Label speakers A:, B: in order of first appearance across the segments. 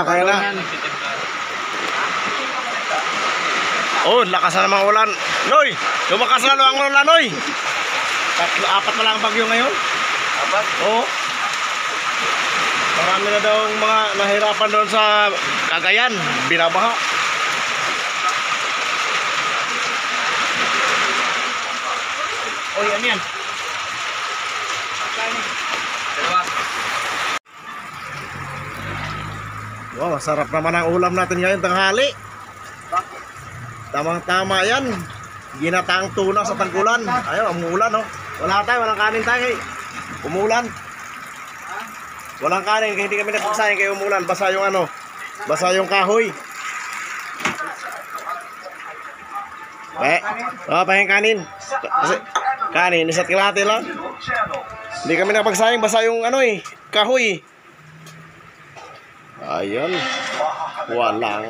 A: Kaya na. Oh, lakas na naman ulan. Noy, lumakas na ang ulan, Noy. Apat na lang ang bagyo ngayon. Apat? Oo. Marami na daw mga nahirapan doon sa Cagayan, binabaha.
B: Oh, yan.
A: Wow, masarap naman ang ulam natin ngayon tanghali. Tamang-tama yan. Ginataang tuna sa tangkulan. Ayun, umuulan, no? Walang kanin tayo. Umuulan. Walang kanin, kaya hindi kami nagpagsahin kayo umuulan. Basa yung basa yung kahoy. Pahing kanin. Kanin, isa't kilate lang. Hindi kami nagpagsahin, basa yung kahoy. Ayun. Walang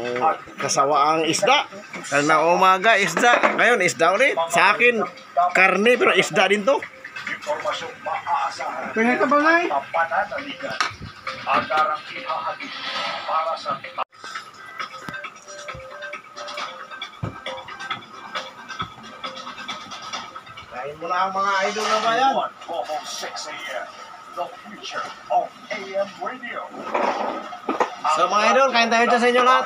A: kasawaang isda. Karena umaga isda. Ngayon isda ulit. Sa akin karne pero isda din to.
B: Kaya ka ba ngay?
A: Kain mo na ang mga idol na bayan. So mga idol, kain tayo dyan sa inyo lahat.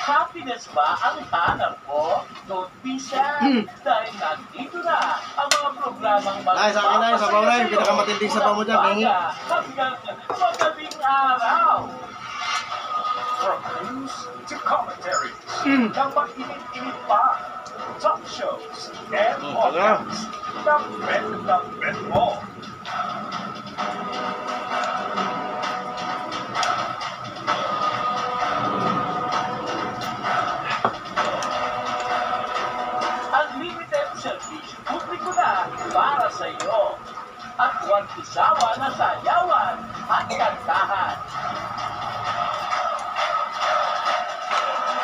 C: Happiness ba ang hanap ko? Don't be sad dahil nandito na ang mga programang
A: Ay, sa akin na, sa baw na yung pinakamatinding sabaw mo dyan, pengi.
C: hanggang magabing araw. From news to commentary, kapag init-init pa, talk shows, and podcasts, the best mo. Unlimited service publiko na para sa iyo. At huwag isawa na sayawan at kantahan.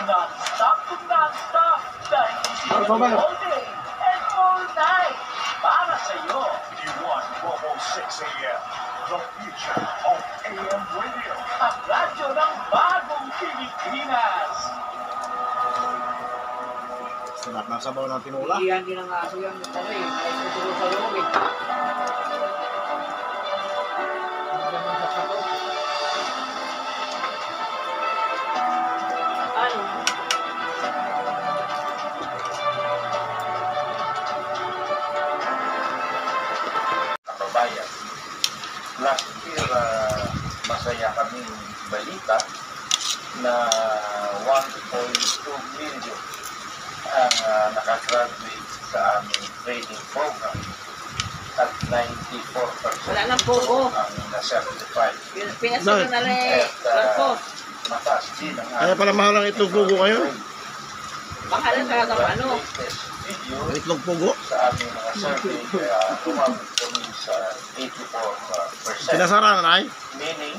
C: Non-stop to non-stop dahil isipin mo all day and all night para sa iyo. D1 Robo 6 AM, the future of AM radio. Ang radyo ng bagong Pilipinas.
A: Sarap ng sabaw ng tinula.
B: Iyan din ang aso yan. Ay tutulog sa loob eh. Ano?
D: Kababayan, last year masaya kami balita na 1.2 million ang nakagraduate sa aming training program at 94%
B: Wala nang pogo.
D: ang na-certified.
B: Pinasunan na rin. Lagpo.
D: Mataas din ang
A: Kaya pala mahal ang itong pugo kayo.
B: Mahal talaga ano.
D: video
A: Ang itlog pugo.
D: sa aming mga survey kaya umabot kami sa 84%.
A: Sinasara na ay.
D: Meaning,